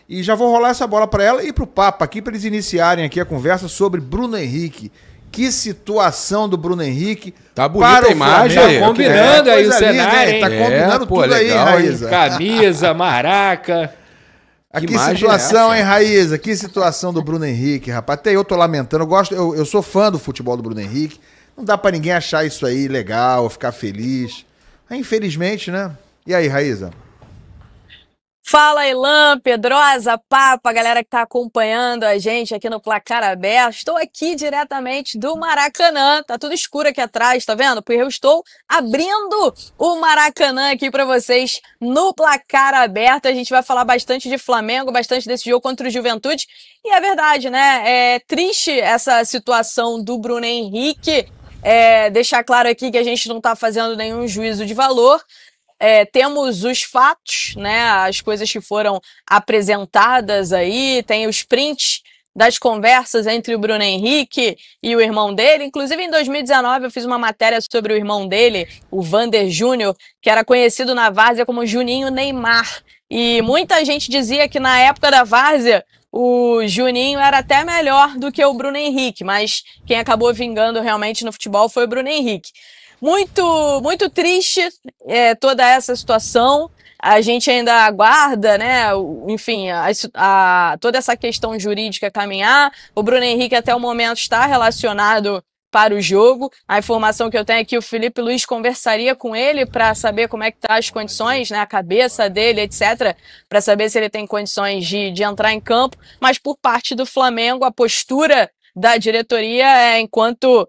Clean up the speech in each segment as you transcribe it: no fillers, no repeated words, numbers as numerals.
E já vou rolar essa bola para ela e para o Papa aqui, para eles iniciarem aqui a conversa sobre Bruno Henrique. Que situação do Bruno Henrique. Tá bonita a imagem. Tá combinando aí o cenário, hein? Tá combinando tudo legal, aí, Raíza. Camisa, maraca. Que situação, hein, Raíza? Que situação do Bruno Henrique, rapaz. Até eu tô lamentando. Eu sou fã do futebol do Bruno Henrique. Não dá pra ninguém achar isso aí legal, ficar feliz. Mas, infelizmente, né? E aí, Raíza? Fala, Ilan, Pedrosa, Papa, galera que tá acompanhando a gente aqui no Placar Aberto. Estou aqui diretamente do Maracanã. Tá tudo escuro aqui atrás, tá vendo? Porque eu estou abrindo o Maracanã aqui pra vocês no Placar Aberto. A gente vai falar bastante de Flamengo, bastante desse jogo contra o Juventude. E é verdade, né? É triste essa situação do Bruno Henrique. Deixar claro aqui que a gente não tá fazendo nenhum juízo de valor. Temos os fatos, né, as coisas que foram apresentadas aí, tem os prints das conversas entre o Bruno Henrique e o irmão dele. Inclusive, em 2019, eu fiz uma matéria sobre o irmão dele, o Vander Júnior, que era conhecido na várzea como Juninho Neymar. E muita gente dizia que na época da várzea, o Juninho era até melhor do que o Bruno Henrique, mas quem acabou vingando realmente no futebol foi o Bruno Henrique. Muito, muito triste toda essa situação. A gente ainda aguarda, né? Enfim, toda essa questão jurídica caminhar. O Bruno Henrique até o momento está relacionado para o jogo. A informação que eu tenho é que o Felipe Luiz conversaria com ele para saber como é que tá as condições, né? A cabeça dele, etc. Para saber se ele tem condições de entrar em campo. Mas por parte do Flamengo, a postura da diretoria enquanto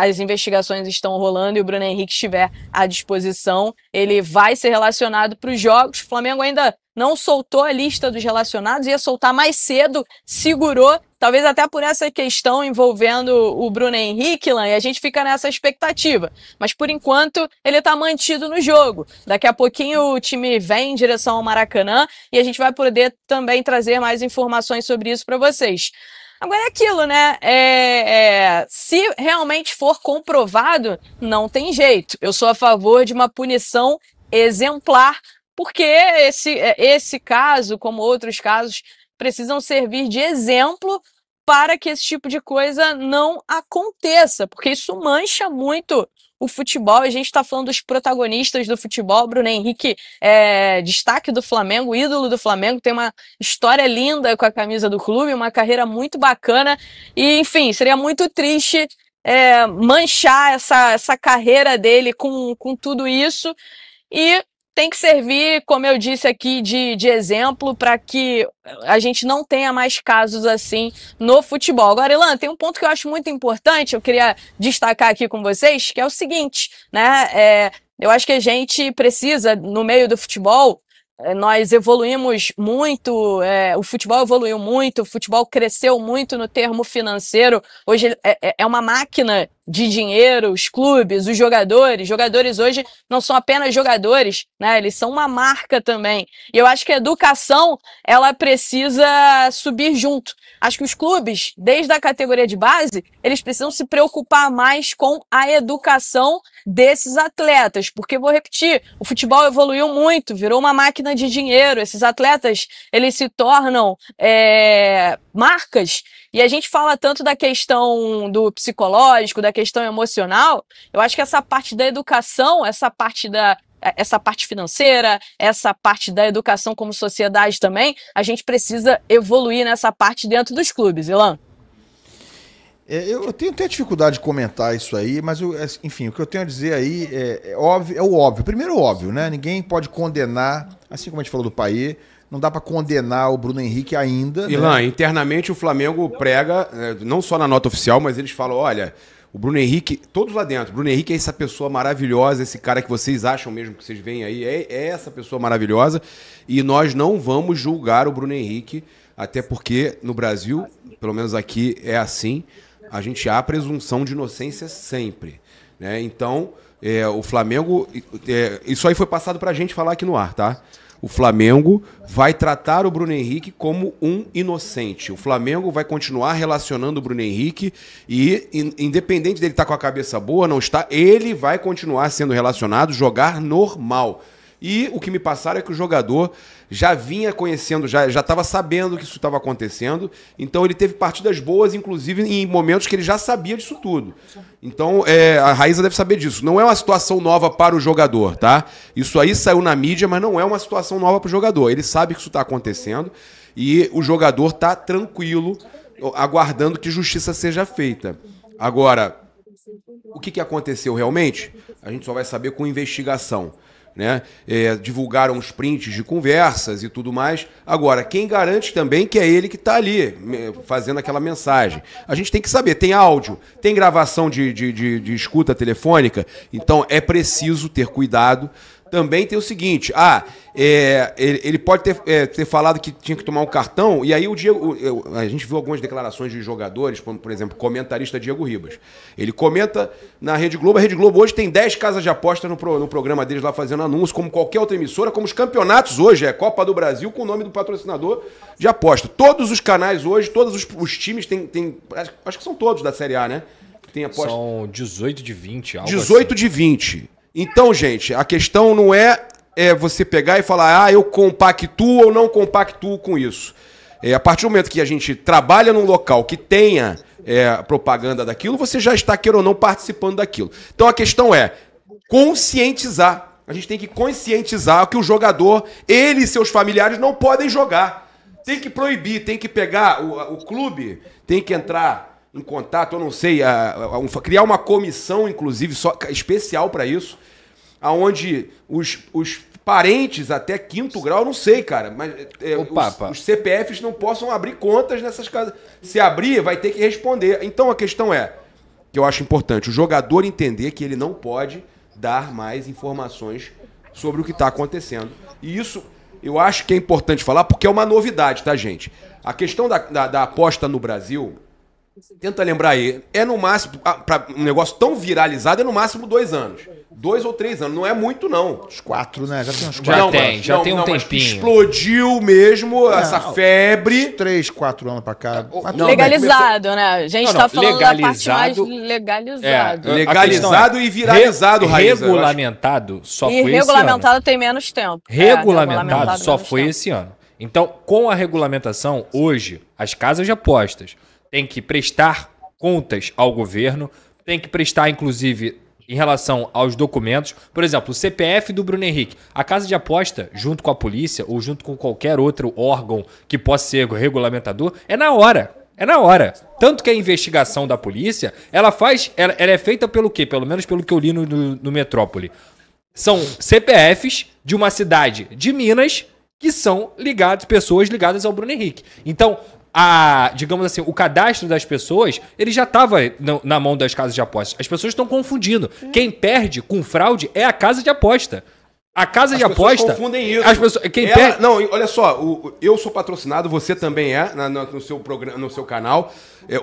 as investigações estão rolando e o Bruno Henrique estiver à disposição, ele vai ser relacionado para os jogos. O Flamengo ainda não soltou a lista dos relacionados, ia soltar mais cedo, segurou, talvez até por essa questão envolvendo o Bruno Henrique, e a gente fica nessa expectativa. Mas por enquanto ele está mantido no jogo. Daqui a pouquinho o time vem em direção ao Maracanã e a gente vai poder também trazer mais informações sobre isso para vocês. Agora é aquilo, né? Se realmente for comprovado, não tem jeito. Eu sou a favor de uma punição exemplar, porque esse caso, como outros casos, precisam servir de exemplo para que esse tipo de coisa não aconteça, porque isso mancha muito o futebol. A gente está falando dos protagonistas do futebol. Bruno Henrique destaque do Flamengo, ídolo do Flamengo, tem uma história linda com a camisa do clube, uma carreira muito bacana e, enfim, seria muito triste manchar essa carreira dele com tudo isso e tem que servir, como eu disse aqui, de exemplo para que a gente não tenha mais casos assim no futebol. Agora, Ilan, tem um ponto que eu acho muito importante, eu queria destacar aqui com vocês, que é o seguinte, né? Eu acho que a gente precisa, no meio do futebol, nós evoluímos muito, o futebol evoluiu muito, o futebol cresceu muito no termo financeiro. Hoje é uma máquina de dinheiro, os clubes, os jogadores hoje não são apenas jogadores, né? Eles são uma marca também. E eu acho que a educação, ela precisa subir junto. Acho que os clubes, desde a categoria de base, eles precisam se preocupar mais com a educação desses atletas, porque, vou repetir, o futebol evoluiu muito, virou uma máquina de dinheiro, esses atletas, eles se tornam marcas, e a gente fala tanto da questão do psicológico, da questão emocional. Eu acho que essa parte da educação, essa parte financeira, essa parte da educação como sociedade também, a gente precisa evoluir nessa parte dentro dos clubes, Ilan. Eu tenho até dificuldade de comentar isso aí, mas, enfim, o que eu tenho a dizer aí é o óbvio. Primeiro, o óbvio, né? Ninguém pode condenar, assim como a gente falou do Payet, não dá para condenar o Bruno Henrique ainda. Ilan, né? Internamente o Flamengo prega, não só na nota oficial, mas eles falam, olha, o Bruno Henrique, todos lá dentro, o Bruno Henrique é essa pessoa maravilhosa, esse cara que vocês acham mesmo que vocês veem aí, é essa pessoa maravilhosa, e nós não vamos julgar o Bruno Henrique, até porque no Brasil, pelo menos aqui é assim, a gente há presunção de inocência sempre, né? Então, o Flamengo, isso aí foi passado pra gente falar aqui no ar, tá? O Flamengo vai tratar o Bruno Henrique como um inocente. O Flamengo vai continuar relacionando o Bruno Henrique e, independente dele estar com a cabeça boa, não está, ele vai continuar sendo relacionado, jogar normal. E o que me passaram é que o jogador já vinha conhecendo, já estava sabendo que isso estava acontecendo. Então ele teve partidas boas, inclusive em momentos que ele já sabia disso tudo. Então a Raíza deve saber disso. Não é uma situação nova para o jogador, tá? Isso aí saiu na mídia, mas não é uma situação nova para o jogador. Ele sabe que isso está acontecendo e o jogador está tranquilo, aguardando que justiça seja feita. Agora, o que aconteceu realmente? A gente só vai saber com investigação. Né? Divulgaram os prints de conversas e tudo mais. Agora, quem garante também que é ele que está ali fazendo aquela mensagem? A gente tem que saber, tem áudio, tem gravação de escuta telefônica, então é preciso ter cuidado. Também tem o seguinte, ele pode ter falado que tinha que tomar um cartão, e aí a gente viu algumas declarações de jogadores, por exemplo, comentarista Diego Ribas. Ele comenta na Rede Globo, a Rede Globo hoje tem 10 casas de aposta no programa deles lá fazendo anúncio, como qualquer outra emissora, como os campeonatos hoje, Copa do Brasil com o nome do patrocinador de aposta. Todos os canais hoje, todos os times têm acho que são todos da Série A, né? Tem aposta. São 18 de 20, algo 18 de 20. Então, gente, a questão não é você pegar e falar, eu compactuo ou não compactuo com isso. A partir do momento que a gente trabalha num local que tenha propaganda daquilo, você já está, queira ou não, participando daquilo. Então a questão é conscientizar. A gente tem que conscientizar que o jogador, ele e seus familiares não podem jogar. Tem que proibir, tem que pegar o clube, tem que entrar em contato, eu não sei, criar uma comissão, inclusive, especial para isso, aonde os parentes até 5º grau, eu não sei, cara, mas os CPFs não possam abrir contas nessas casas. Se abrir, vai ter que responder. Então a questão que eu acho importante, o jogador entender que ele não pode dar mais informações sobre o que está acontecendo. E isso eu acho que é importante falar, porque é uma novidade, tá, gente? A questão da aposta no Brasil... Tenta lembrar aí, no máximo, para um negócio tão viralizado, é no máximo 2 anos. 2 ou 3 anos, não é muito não. Uns 4, né? Já tem uns 4. Já tem um tempinho. Explodiu mesmo essa febre. 3, 4 anos pra cá. Legalizado, né? A gente tá falando da parte mais legalizado. Legalizado e viralizado, Raíza. Regulamentado só foi esse ano. E regulamentado tem menos tempo. Regulamentado só foi esse ano. Então, com a regulamentação, hoje, as casas de apostas têm que prestar contas ao governo, tem que prestar, inclusive, em relação aos documentos. Por exemplo, o CPF do Bruno Henrique. A casa de aposta, junto com a polícia ou junto com qualquer outro órgão que possa ser regulamentador, é na hora. É na hora. Tanto que a investigação da polícia, ela é feita pelo quê? Pelo menos pelo que eu li no Metrópole. São CPFs de uma cidade de Minas que são pessoas ligadas ao Bruno Henrique. Então, digamos assim, o cadastro das pessoas, ele já estava na mão das casas de apostas. As pessoas estão confundindo. Quem perde com fraude é a casa de aposta. A casa de aposta... As pessoas confundem isso. Não, olha só, eu sou patrocinado, você também no seu programa, no seu canal.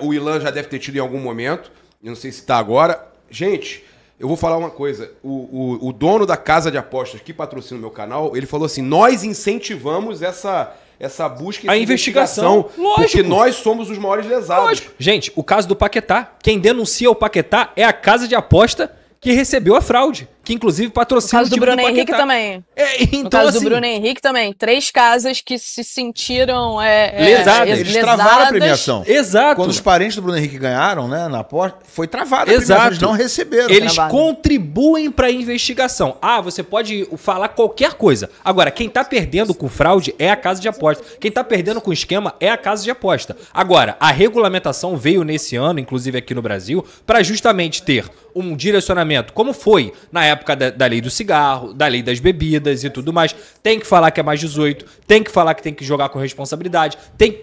O Ilan já deve ter tido em algum momento. Eu não sei se está agora. Gente, eu vou falar uma coisa. O dono da casa de apostas que patrocina o meu canal, ele falou assim, nós incentivamos essa busca e a investigação. Lógico. Porque nós somos os maiores lesados. Lógico. Gente, o caso do Paquetá. Quem denuncia o Paquetá é a casa de aposta que recebeu a fraude. Que inclusive patrocina o time do Paquetá. No caso do Bruno Henrique também. Então, no caso do Bruno Henrique também. 3 casas que se sentiram lesadas. Eles travaram a premiação. Exato. Quando os parentes do Bruno Henrique ganharam, né, na aposta, foi travada a premiação. Eles não receberam. Eles contribuem para a investigação. Você pode falar qualquer coisa. Agora, quem tá perdendo com fraude é a casa de aposta. Quem tá perdendo com esquema é a casa de aposta. Agora, a regulamentação veio nesse ano, inclusive aqui no Brasil, para justamente ter um direcionamento, como foi na época da lei do cigarro, da lei das bebidas e tudo mais. Tem que falar que é mais 18, tem que falar que tem que jogar com responsabilidade, tem que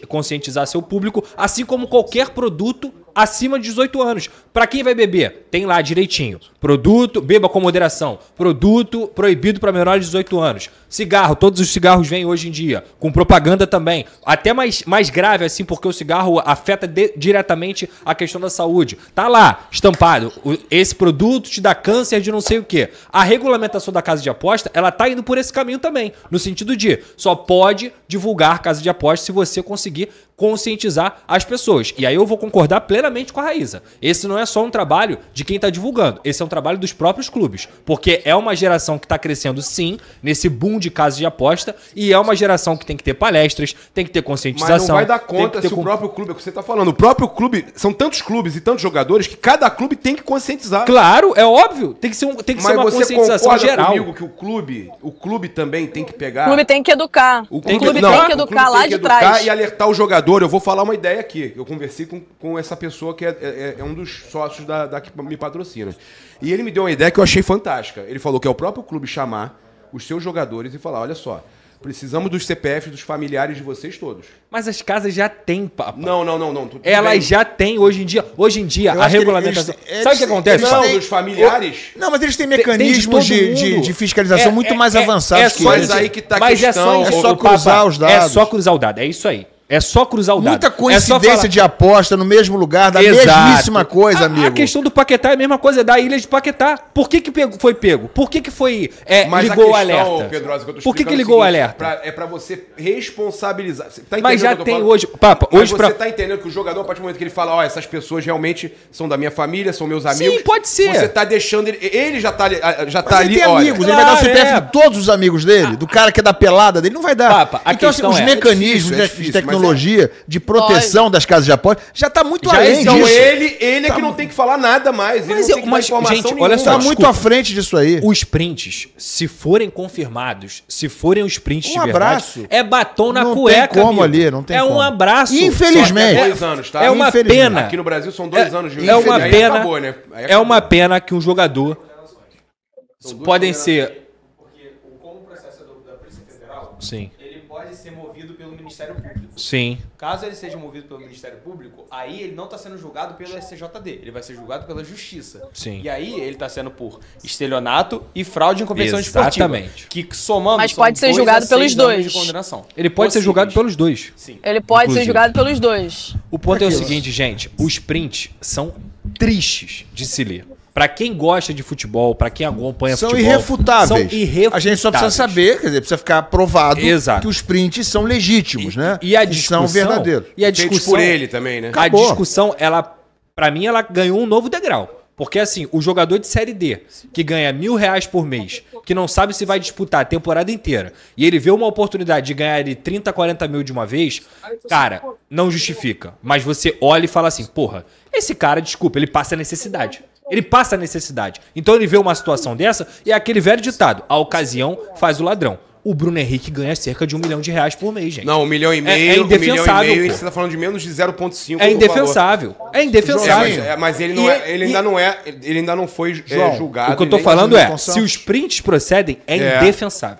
conscientizar seu público, assim como qualquer produto acima de 18 anos. Para quem vai beber, tem lá direitinho. Produto, beba com moderação. Produto proibido para menores de 18 anos. Cigarro, todos os cigarros vêm hoje em dia. Com propaganda também. Até mais grave assim, porque o cigarro afeta diretamente a questão da saúde. Tá lá, estampado. Esse produto te dá câncer de não sei o quê. A regulamentação da casa de aposta, ela tá indo por esse caminho também. No sentido de, só pode divulgar casa de aposta se você conseguir conscientizar as pessoas. E aí eu vou concordar plenamente com a Raíza. Esse não é só um trabalho de quem está divulgando, esse é um trabalho dos próprios clubes, porque é uma geração que está crescendo sim, nesse boom de casas de aposta, e é uma geração que tem que ter palestras, tem que ter conscientização. Mas não vai dar conta se o próprio clube, é o que você está falando, o próprio clube, são tantos clubes e tantos jogadores que cada clube tem que conscientizar. Claro, é óbvio, tem que ser, uma conscientização geral. Comigo que o clube também tem que pegar... O clube tem que educar. O clube tem que educar lá de trás. E alertar o jogador. Eu vou falar uma ideia aqui. Eu conversei com essa pessoa que é um dos sócios da que me patrocina. E ele me deu uma ideia que eu achei fantástica. Ele falou que é o próprio clube chamar os seus jogadores e falar, olha só, precisamos dos CPFs dos familiares de vocês todos. Mas as casas já têm, papo. Não. Elas já têm hoje em dia. Hoje em dia, a regulamentação... Sabe o que acontece? Dos familiares... Não, mas eles têm mecanismos de fiscalização muito mais avançados que mas aí que tá a questão. É só cruzar os dados. É só cruzar o dado, é isso aí. É só cruzar o dado. Muita coincidência de aposta no mesmo lugar, da mesmíssima coisa, amigo. A questão do Paquetá é a mesma coisa, da ilha de Paquetá. Por que foi pego? Por que foi ligou o alerta? Pedrosa, que eu tô Por que ligou o alerta? É pra você responsabilizar. Tá, mas já tem hoje... Papa, hoje você tá entendendo que o jogador, a partir do momento que ele fala, essas pessoas realmente são da minha família, são meus amigos. Sim, pode ser. Você tá deixando ele já tá ali, ele tem amigos, ele vai dar o CPF de todos os amigos dele, do cara que é da pelada dele, não vai dar. Papa, então, assim, os mecanismos de tecnologia, de proteção das casas de aposta, já tá muito além disso. Então ele é que não tem que falar nada mais. Ele não tem que dar informação gente, nenhuma. olha só, tá muito à frente disso aí. Os prints, se forem confirmados, se forem os prints de verdade, abraço. É batom na não cueca, tem como amigo. ali, não tem como. Um abraço. Infelizmente. É 2 anos, tá? É uma pena. Aqui no Brasil são 2 anos de... É uma pena. Acabou, né? É uma pena que um jogador podem ser... Porque como o processo da Polícia Federal, sim, ele pode ser movido pelo Ministério Público. Sim. Caso ele seja movido pelo Ministério Público, aí ele não está sendo julgado pelo STJD, ele vai ser julgado pela Justiça. Sim. E aí ele está sendo por estelionato e fraude em competição esportiva. Exatamente. Que somando... Mas pode ser julgado pelos dois. De condenação. Ele pode ser julgado pelos dois. Sim. Ele pode ser julgado pelos dois. O ponto é o seguinte, gente, os prints são tristes de se ler. Pra quem gosta de futebol, pra quem acompanha futebol... São irrefutáveis. A gente só precisa saber, quer dizer, precisa ficar provado que os prints são legítimos, né? E a discussão, são verdadeiros. E a discussão... por ele também, né? A discussão, pra mim, ela ganhou um novo degrau. Porque assim, o jogador de Série D, que ganha R$1.000 por mês, que não sabe se vai disputar a temporada inteira, e ele vê uma oportunidade de ganhar 30, 40 mil de uma vez, cara, não justifica. Mas você olha e fala assim, porra, esse cara, desculpa, ele passa necessidade. Ele passa necessidade. Então ele vê uma situação dessa e é aquele velho ditado, a ocasião faz o ladrão. O Bruno Henrique ganha cerca de R$1 milhão por mês, gente. Não, 1,5 milhão. É indefensável. Você tá falando de menos de 0,5. É indefensável. É indefensável. Mas ele não ele ainda não foi julgado. O que eu tô falando se os prints procedem, é indefensável.